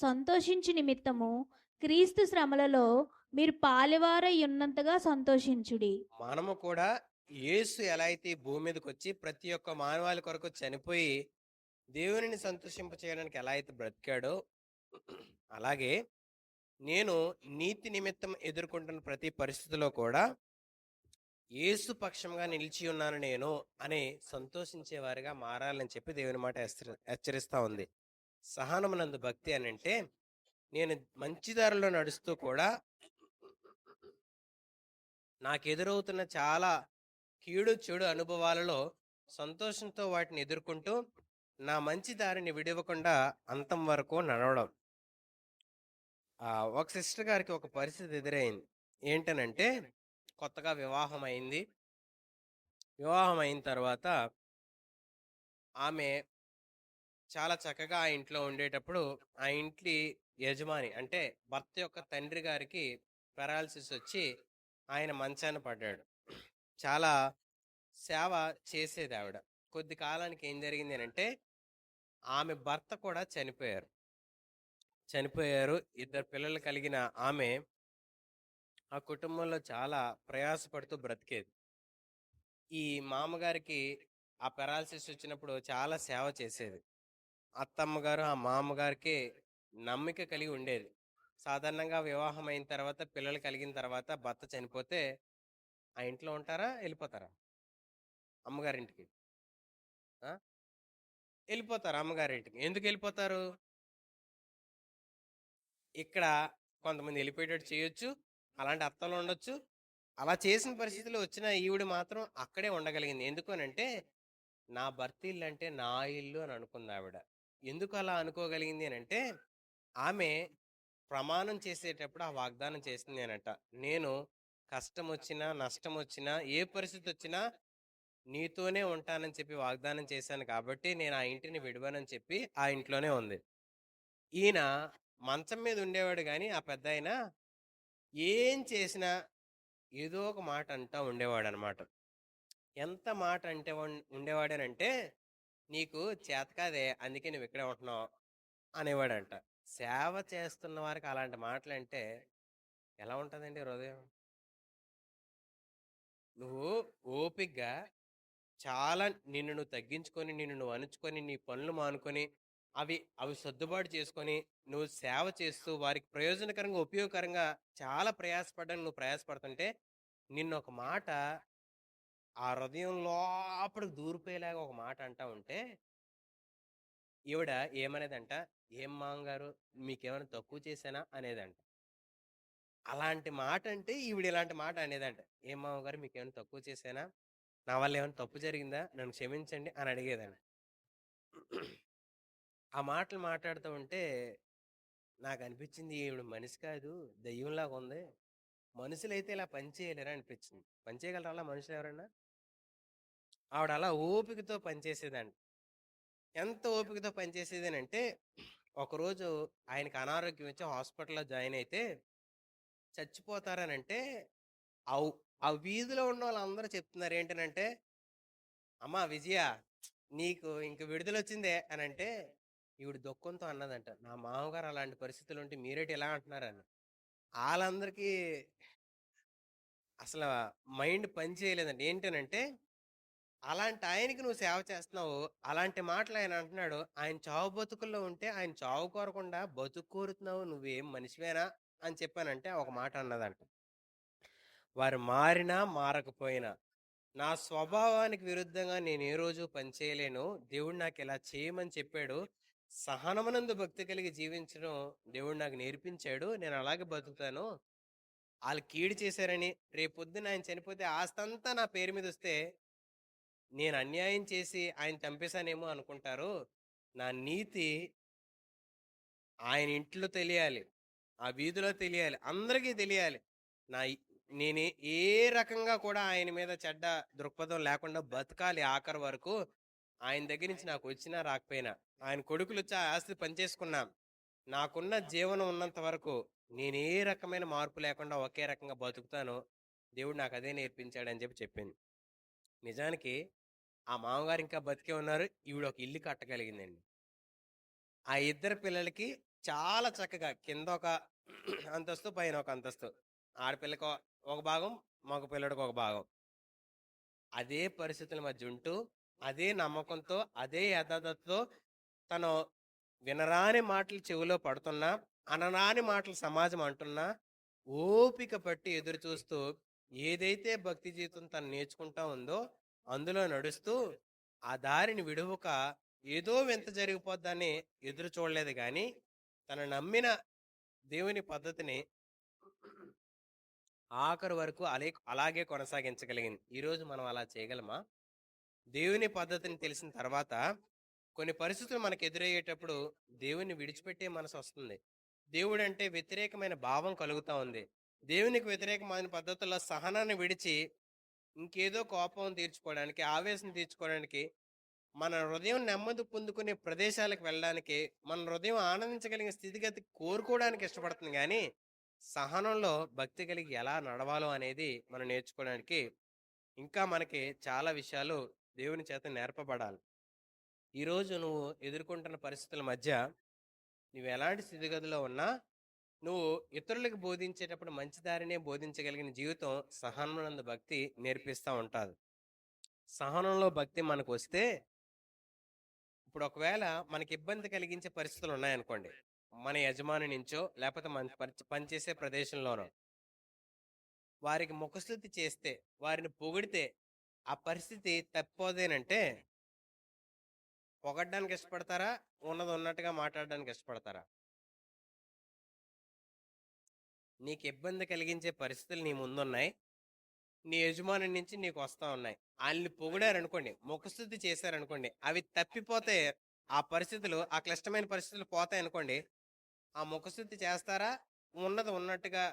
సంతోషించు నిమిత్తము క్రీస్తు శ్రమలలో మీరు పాలివారై ఉన్నంతగా సంతోషించుడి.
మనము కూడా యేసు ఎలా అయితే ఈ భూమి మీదకి వచ్చి ప్రతి ఒక్క మానవాళి కొరకు చనిపోయి దేవునిని సంతోషింప చేయడానికి ఎలా అయితే బ్రతికాడో, అలాగే నేను నీతి నిమిత్తం ఎదుర్కొంటున్న ప్రతి పరిస్థితిలో కూడా యేసు పక్షంగా నిలిచి ఉన్నాను నేను అని సంతోషించే వారిగా మారాలని చెప్పి దేవుని మాట హెచ్చరిస్తా ఉంది. సహనమునందు భక్తి అని అంటే, నేను మంచి దారిలో నడుస్తూ కూడా నాకు ఎదురవుతున్న చాలా కీడు చెడు అనుభవాలలో సంతోషంతో వాటిని ఎదుర్కొంటూ నా మంచి దారిని విడవకుండా అంతం వరకు నడవడం. ఒక సిస్టర్ గారికి ఒక పరిస్థితి ఎదురైంది. ఏంటనంటే, కొత్తగా వివాహం అయింది, వివాహం అయిన తర్వాత ఆమె చాలా చక్కగా ఆ ఇంట్లో ఉండేటప్పుడు ఆ ఇంటి యజమాని అంటే భర్త యొక్క తండ్రి గారికి పెరాలసిస్ వచ్చి ఆయన మంచాన పడ్డాడు. చాలా సేవ చేసేది ఆవిడ. కొద్ది కాలానికి ఏం జరిగింది అంటే ఆమె భర్త కూడా చనిపోయారు. ఇద్దరు పిల్లలు కలిగిన ఆమె ఆ కుటుంబంలో చాలా ప్రయాసపడుతూ బ్రతికేది. ఈ మామగారికి ఆ పెరాలసిస్ వచ్చినప్పుడు చాలా సేవ చేసేది. అత్తమ్మ గారు ఆ మామగారికి నమ్మిక కలిగి ఉండేది. సాధారణంగా వివాహం అయిన తర్వాత పిల్లలు కలిగిన తర్వాత భర్త చనిపోతే ఆ ఇంట్లో ఉంటారా, వెళ్ళిపోతారా అమ్మగారింటికి? ఆ? వెళ్ళిపోతారు అమ్మగారింటికి. ఎందుకు వెళ్ళిపోతారు? ఇక్కడ కొంతమంది వెళ్ళిపోయేటట్టు చేయొచ్చు, అలాంటి అత్తలు ఉండొచ్చు. అలా చేసిన పరిస్థితులు వచ్చిన ఈవిడ మాత్రం అక్కడే ఉండగలిగింది. ఎందుకు అనంటే నా భర్త ఇల్లు అంటే నా ఇల్లు అని అనుకుంది ఆవిడ. ఎందుకు అలా అనుకోగలిగింది అని అంటే ఆమె ప్రమాణం చేసేటప్పుడు ఆ వాగ్దానం చేసింది అనట. నేను కష్టం వచ్చినా నష్టం వచ్చినా ఏ పరిస్థితి వచ్చినా నీతోనే ఉంటానని చెప్పి వాగ్దానం చేశాను కాబట్టి నేను ఆ ఇంటిని విడవనని చెప్పి ఆ ఇంట్లోనే ఉంది. ఈయన మంచం మీద ఉండేవాడు కానీ ఆ పెద్ద ఆయన ఏం చేసినా ఏదో ఒక మాట అంటా ఉండేవాడు అనమాట. ఎంత మాట అంటే ఉండేవాడనంటే నీకు చేత కాదే అందుకే నువ్వు ఇక్కడే ఉంటున్నావు అనేవాడంట. సేవ చేస్తున్న వారికి అలాంటి మాటలంటే ఎలా ఉంటుందండి హృదయం? నువ్వు ఓపిగ్గా చాలా నిన్ను నువ్వు తగ్గించుకొని నిన్ను నువ్వు అణుచుకొని నీ పనులు మానుకొని అవి సర్దుబాటు చేసుకొని నువ్వు సేవ చేస్తూ వారికి ప్రయోజనకరంగా ఉపయోగకరంగా చాలా ప్రయాసపడడానికి నువ్వు ప్రయాసపడుతుంటే నిన్ను ఒక మాట ఆ హృదయం లోపలికి దూరిపోయేలాగా ఒక మాట అంటా ఉంటే ఈవిడ ఏమనేదంట, ఏం మామగారు మీకేమైనా తక్కువ చేశానా అనేదంట. అలాంటి మాట అంటే ఈవిడ ఇలాంటి మాట అనేదంట. ఏం మామగారు మీకేమైనా తక్కువ చేశానా, నా వల్ల ఏమైనా తప్పు జరిగిందా, నన్ను క్షమించండి అని అడిగేదండి. ఆ మాటలు మాట్లాడుతూ ఉంటే నాకు అనిపించింది ఈవిడ మనిషి కాదు, దెయ్యంలాగా ఉంది. మనుషులైతే ఇలా పని చేయలేరా అనిపించింది. పని చేయగలరా అలా మనుషులు ఎవరన్నా? ఆవిడ అలా ఓపికతో పనిచేసేదండి. ఎంత ఓపికతో పనిచేసేది అంటే ఒకరోజు ఆయనకి అనారోగ్యం వచ్చి హాస్పిటల్లో జాయిన్ అయితే చచ్చిపోతారనంటే ఆ ఆ వీధిలో ఉన్న వాళ్ళందరూ చెప్తున్నారు ఏంటనంటే అమ్మా విజయ నీకు ఇంక విడుదల వచ్చిందే అని అంటే ఈవిడ దుఃఖంతో అన్నదంట నా మామగారు అలాంటి పరిస్థితులు ఉంటే మీరేటి ఎలా అంటున్నారని. వాళ్ళందరికీ అసలు మైండ్ పని చేయలేదండి. ఏంటనంటే అలాంటి ఆయనకి నువ్వు సేవ చేస్తున్నావు. అలాంటి మాటలు ఆయన అంటున్నాడు. ఆయన చావు బతుకుల్లో ఉంటే ఆయన చావు కోరకుండా బతుకు కోరుతున్నావు. నువ్వేం మనిషివేనా అని చెప్పానంటే ఒక మాట అన్నదంట. వారు మారినా మారకపోయినా నా స్వభావానికి విరుద్ధంగా నేను ఏ రోజు పనిచేయలేను. దేవుడు నాకు ఇలా చేయమని చెప్పాడు. సహనమునందు భక్తి కలిగి జీవించడం దేవుడు నాకు నేర్పించాడు. నేను అలాగే బతుకుతాను. వాళ్ళు కీడు చేశారని రేపొద్దున ఆయన చనిపోతే ఆస్తంతా నా పేరు మీద వస్తే నేను అన్యాయం చేసి ఆయన చంపేశానేమో అనుకుంటారు. నా నీతి ఆయన ఇంట్లో తెలియాలి. ఆ వీధిలో తెలియాలి. అందరికీ తెలియాలి. నా ఇ నేను ఏ రకంగా కూడా ఆయన మీద చెడ్డ దృక్పథం లేకుండా బతకాలి ఆఖరి వరకు. ఆయన దగ్గర నుంచి నాకు వచ్చినా రాకపోయినా. ఆయన కొడుకులొచ్చి ఆ ఆస్తి పంచేసుకున్నా. నాకున్న జీవనం ఉన్నంత వరకు నేను ఏ రకమైన మార్పు లేకుండా ఒకే రకంగా బతుకుతాను. దేవుడు నాకు అదే నేర్పించాడని చెప్పింది. నిజానికి ఆ మామగారు ఇంకా బతికే ఉన్నారు. ఈవిడ ఒక ఇల్లు కట్టగలిగిందండి. ఆ ఇద్దరు పిల్లలకి చాలా చక్కగా కింద ఒక అంతస్తు పైన ఒక అంతస్తు. ఆడపిల్లకి ఒక భాగం, మగ పిల్లడికి ఒక భాగం. అదే పరిస్థితుల మధ్య ఉంటూ అదే నమ్మకంతో అదే యథార్థతతో తను వినరాని మాటలు చెవిలో పడుతున్నా అనరాని మాటలు సమాజం అంటున్నా ఓపిక పట్టి ఎదురు చూస్తూ ఏదైతే భక్తి జీవితం తను నేర్చుకుంటా ఉందో అందులో నడుస్తూ ఆ దారిని విడువక ఏదో వింత జరిగిపోద్దని ఎదురు చూడలేదు కానీ తను నమ్మిన దేవుని పద్ధతిని ఆఖరి వరకు అలాగే కొనసాగించగలిగింది. ఈరోజు మనం అలా చేయగలమా? దేవుని పద్ధతిని తెలిసిన తర్వాత కొన్ని పరిస్థితులు మనకు ఎదురయ్యేటప్పుడు దేవుని విడిచిపెట్టే మనసు వస్తుంది. దేవుడు అంటే వ్యతిరేకమైన భావం కలుగుతా ఉంది. దేవునికి వ్యతిరేకమైన పద్ధతుల్లో సహనాన్ని విడిచి ఇంకేదో కోపం తీర్చుకోవడానికి, ఆవేశం తీర్చుకోవడానికి, మన హృదయం నెమ్మది పొందుకునే ప్రదేశాలకు వెళ్ళడానికి, మన హృదయం ఆనందించగలిగిన స్థితిగతి కోరుకోవడానికి ఇష్టపడుతుంది కానీ, సహనంలో భక్తి కలిగి ఎలా నడవాలో అనేది మనం నేర్చుకోవడానికి ఇంకా మనకి చాలా విషయాలు దేవుని చేత నేర్పబడాలి. ఈరోజు నువ్వు ఎదుర్కొంటున్న పరిస్థితుల మధ్య నువ్వు ఎలాంటి స్థితిగతిలో ఉన్నా, నువ్వు ఇతరులకు బోధించేటప్పుడు మంచి దారినే బోధించగలిగిన జీవితం సహనమునందు భక్తి నేర్పిస్తూ ఉంటుంది. సహనంలో భక్తి మనకు వస్తే, ఇప్పుడు ఒకవేళ మనకి ఇబ్బంది కలిగించే పరిస్థితులు ఉన్నాయనుకోండి, మన యజమాని నుంచో లేకపోతే మన పనిచేసే ప్రదేశంలోనో వారికి ముఖస్తుతి చేస్తే, వారిని పొగిడితే ఆ పరిస్థితి తప్పిపోదేనంటే పొగడ్డానికి ఇష్టపడతారా, ఉన్నది ఉన్నట్టుగా మాట్లాడడానికి ఇష్టపడతారా? నీకు ఇబ్బంది కలిగించే పరిస్థితులు నీ ముందున్నాయి, నీ యజమాని నుంచి నీకు వస్తా ఉన్నాయి. వాళ్ళని పొగిడారనుకోండి, ముఖస్థుతి చేశారనుకోండి, అవి తప్పిపోతే ఆ పరిస్థితులు, ఆ క్లిష్టమైన పరిస్థితులు పోతాయి అనుకోండి, ఆ ముఖస్థుతి చేస్తారా, ఉన్నది ఉన్నట్టుగా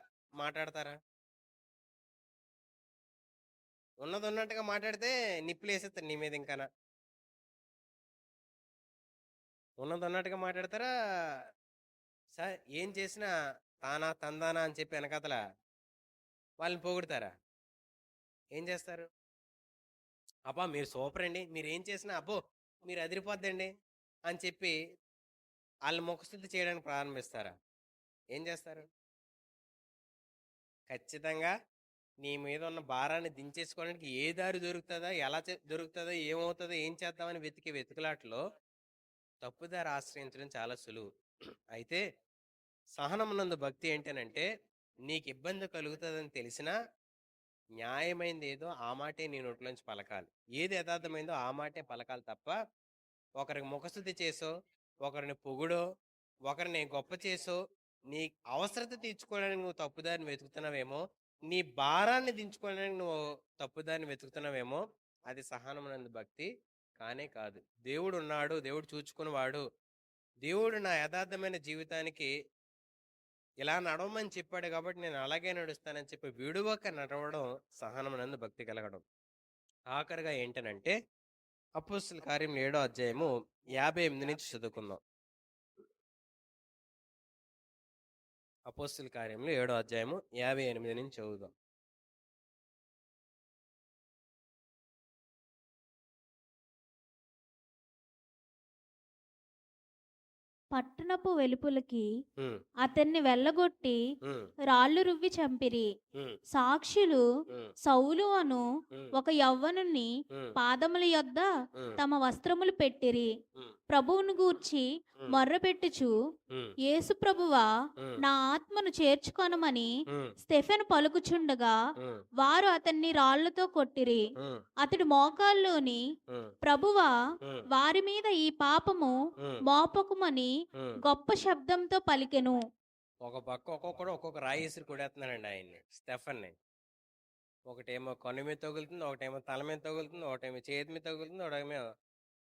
మాట్లాడతారా? ఉన్నది ఉన్నట్టుగా మాట్లాడితే నిప్పులు వేసేస్తారు నీ మీద. ఇంకా ఉన్నది ఉన్నట్టుగా మాట్లాడతారా, సార్ ఏం చేసినా తానా తందానా అని చెప్పి వెనకాతల వాళ్ళని పొగుడతారా? ఏం చేస్తారు? అబ్బా మీరు సూపర్ అండి, మీరు ఏం చేసినా అబ్బో మీరు అదిరిపోద్దండి అని చెప్పి వాళ్ళని ముఖస్థుతి చేయడానికి ప్రారంభిస్తారా? ఏం చేస్తారు? ఖచ్చితంగా నీ మీద ఉన్న భారాన్ని దించేసుకోవడానికి ఏ దారి దొరుకుతుందా, ఎలా దొరుకుతుందో, ఏమవుతుందో, ఏం చేద్దామని వెతుకులాటలో తప్పుదారి ఆశ్రయించడం చాలా సులువు. అయితే సహనమునందు భక్తి ఏంటనంటే, నీకు ఇబ్బంది కలుగుతుందని తెలిసినా న్యాయమైంది ఏదో ఆ మాటే నీ నోట్లోంచి పలకాలి. ఏది యథార్థమైందో ఆ మాటే పలకాలి తప్ప, ఒకరికి ముఖస్థుతి చేసో, ఒకరిని పొగుడో, ఒకరిని గొప్ప చేసో, నీ అవసరత తీర్చుకోవడానికి నువ్వు తప్పుదారిని వెతుకుతున్నావేమో, నీ భారాన్ని దించుకోవడానికి నువ్వు తప్పుదారిని వెతుకుతున్నావేమో, అది సహనమునందు భక్తి కానే కాదు. దేవుడు ఉన్నాడు, దేవుడు చూచుకునేవాడు, దేవుడు నా యథార్థమైన జీవితానికి ఇలా నడవమని చెప్పాడు కాబట్టి నేను అలాగే నడుస్తానని చెప్పి విడువక నడవడం సహనమునందు భక్తి కలగడం. ఆఖరిగా ఏంటనంటే, అపోస్తుల కార్యం 7వ అధ్యాయము 58 నుంచి చదువుకుందాం. అపోస్తుల కార్యంలో 7వ అధ్యాయము 58 నుంచి చదువుదాం.
పట్టణపు వెలుపులకి
ఉమ్,
అతన్ని వెళ్ళగొట్టి
ఉమ్,
రాళ్ళు రువ్వి చంపిరి.
ఉమ్,
సాక్షులు
ఉమ్,
సౌలు అను
ఉమ్,
ఒక యవ్వనుని
ఉమ్,
పాదముల యొద్ద
ఉమ్,
తమ వస్త్రములు పెట్టిరి.
ఉమ్,
ప్రభువును గూర్చి
ఉమ్,
మొర్రపెట్టుచు,
ఉమ్,
యేసు ప్రభువా,
ఉమ్,
నా ఆత్మను చేర్చుకొనమని
ఉమ్,
స్టెఫెను పలుకుచుండగా
ఉమ్,
వారు అతన్ని రాళ్లతో కొట్టిరి.
ఉమ్,
అతడు మోకాల్లోని,
ఉమ్,
ప్రభువా,
ఉమ్,
వారి మీద ఈ పాపము
ఉమ్,
మోపకుమని
ఉమ్.
గొప్ప శబ్దంతో పలికెను.
ఒక పక్క ఒక్కొక్కడు ఒక్కొక్క రాయి ఇసురు కొడేస్తున్నాడండి ఆయన్ని, స్టెఫన్ని. ఒకటేమో కన్ను మీద తగులుతుంది, ఒకటేమో తల మీద తగులుతుంది, ఒకటేమో చేతి మీద తగులుతుంది, ఒకటేమో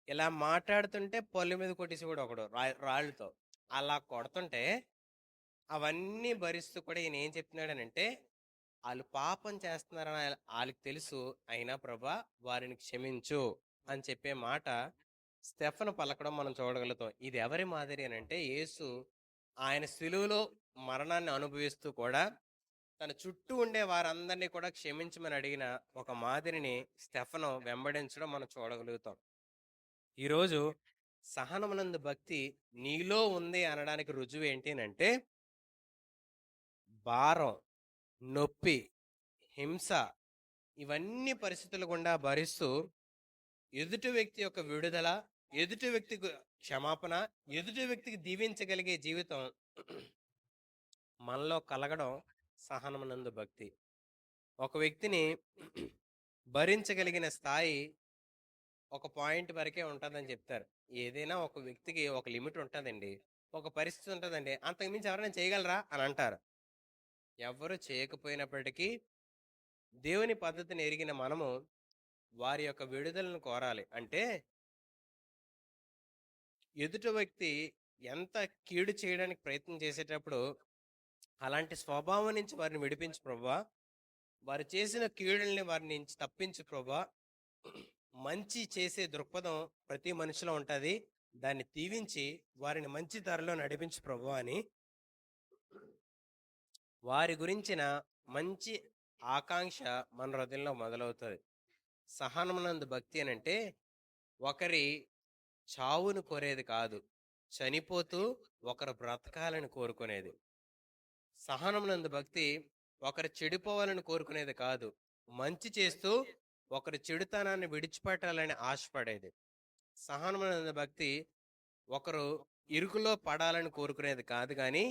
ఇలా మాట్లాడుతుంటే పళ్ళు మీద కొట్టేసి కూడా ఒకడు రాళ్ళతో అలా కొడుతుంటే, అవన్నీ భరిస్తూ కూడా ఈయన ఏం చెప్తున్నాడనంటే, వాళ్ళు పాపం చేస్తున్నారని వాళ్ళకి తెలుసు, అయినా ప్రభా వారిని క్షమించు అని చెప్పే మాట స్టెఫను పలకడం మనం చూడగలుగుతాం. ఇది ఎవరి మాదిరి అని అంటే, యేసు ఆయన శిలువలో మరణాన్ని అనుభవిస్తూ కూడా తన చుట్టూ ఉండే వారందరినీ కూడా క్షమించమని అడిగిన ఒక మాదిరిని స్టెఫను వెంబడించడం మనం చూడగలుగుతాం. ఈరోజు సహనమునందు భక్తి నీలో ఉంది అనడానికి రుజువు ఏంటి అంటే, భారం, నొప్పి, హింస, ఇవన్నీ పరిస్థితులు గుండా భరిస్తూ ఎదుటి వ్యక్తి యొక్క విడుదల, ఎదుటి వ్యక్తికి క్షమాపణ, ఎదుటి వ్యక్తికి దీవించగలిగే జీవితం మనలో కలగడం సహనమునందు భక్తి. ఒక వ్యక్తిని భరించగలిగిన స్థాయి ఒక పాయింట్ వరకే ఉంటుందని చెప్తారు. ఏదైనా ఒక వ్యక్తికి ఒక లిమిట్ ఉంటుందండి, ఒక పరిస్థితి ఉంటుందండి, అంతకుమించి ఎవరైనా చేయగలరా అని అంటారు. ఎవరు చేయకపోయినప్పటికీ దేవుని పద్ధతిని ఎరిగిన మనము వారి యొక్క విడుదలను కోరాలి. అంటే ఎదుటి వ్యక్తి ఎంత కీడు చేయడానికి ప్రయత్నం చేసేటప్పుడు అలాంటి స్వభావం నుంచి వారిని విడిపించు ప్రభువా, వారు చేసిన కీడుల్ని వారి నుంచి తప్పించు ప్రభా. మంచి చేసే దృక్పథం ప్రతి మనిషిలో ఉంటుంది. దాన్ని దీవించి వారిని మంచి దారిలో నడిపించు ప్రభు అని వారి గురించిన మంచి ఆకాంక్ష మన హృదయంలో మొదలవుతుంది. సహనమునందు భక్తి అని అంటే ఒకరి చావును కోరేది కాదు, చనిపోతూ ఒకరు బ్రతకాలని కోరుకునేది. సహనమునందు భక్తి ఒకరు చెడిపోవాలని కోరుకునేది కాదు, మంచి చేస్తూ ఒకరి చెడుతనాన్ని విడిచిపెట్టాలని ఆశపడేది. సహనమునందు భక్తి ఒకరు ఇరుకులో పడాలని కోరుకునేది కాదు, కానీ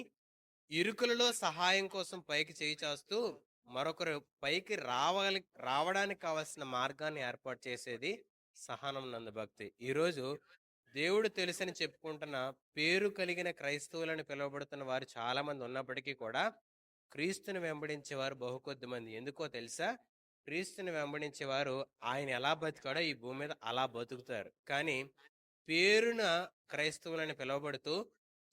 ఇరుకులలో సహాయం కోసం పైకి చేయి చాస్తూ మరొకరు పైకి రావడానికి కావలసిన మార్గాన్ని ఏర్పాటు చేసేది సహనం నందు భక్తి. ఈరోజు దేవుడు తెలుసని చెప్పుకుంటున్న పేరు కలిగిన క్రైస్తవులని పిలువబడుతున్న వారు చాలా మంది ఉన్నప్పటికీ కూడా క్రీస్తుని వెంబడించేవారు బహుకొద్ది మంది. ఎందుకో తెలుసా? క్రీస్తుని వెంబడించేవారు ఆయన ఎలా బతికాడో ఈ భూమి మీద అలా బతుకుతారు. కానీ పేరున క్రైస్తవులని పిలువబడుతూ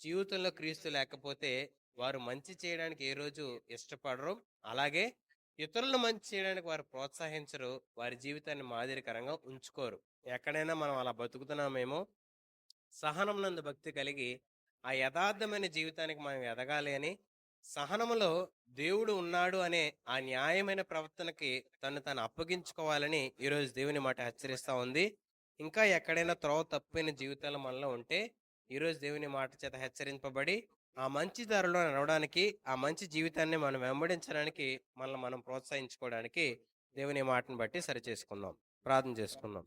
జీవితంలో క్రీస్తు లేకపోతే వారు మంచి చేయడానికి ఏ రోజు ఇష్టపడరు. అలాగే ఇతరులను మంచి చేయడానికి వారు ప్రోత్సహించరు. వారి జీవితాన్ని మాదిరికరంగా ఉంచుకోరు. ఎక్కడైనా మనం అలా బతుకుతున్నామేమో. సహనం నందు భక్తి కలిగి ఆ యథార్థమైన జీవితానికి మనం ఎదగాలి అని, సహనములో దేవుడు ఉన్నాడు అనే ఆ న్యాయమైన ప్రవర్తనకి తను అప్పగించుకోవాలని ఈరోజు దేవుని మాట హెచ్చరిస్తా ఉంది. ఇంకా ఎక్కడైనా త్రోవ తప్పిన జీవితాలు మనలో ఉంటే ఈరోజు దేవుని మాట చేత హెచ్చరింపబడి ఆ మంచి దారిలో నడవడానికి, ఆ మంచి జీవితాన్ని మనం వెంబడించడానికి మనల్ని మనం ప్రోత్సహించుకోవడానికి దేవుని మాటను బట్టి సరి చేసుకుందాం. ప్రార్థన చేసుకుందాం.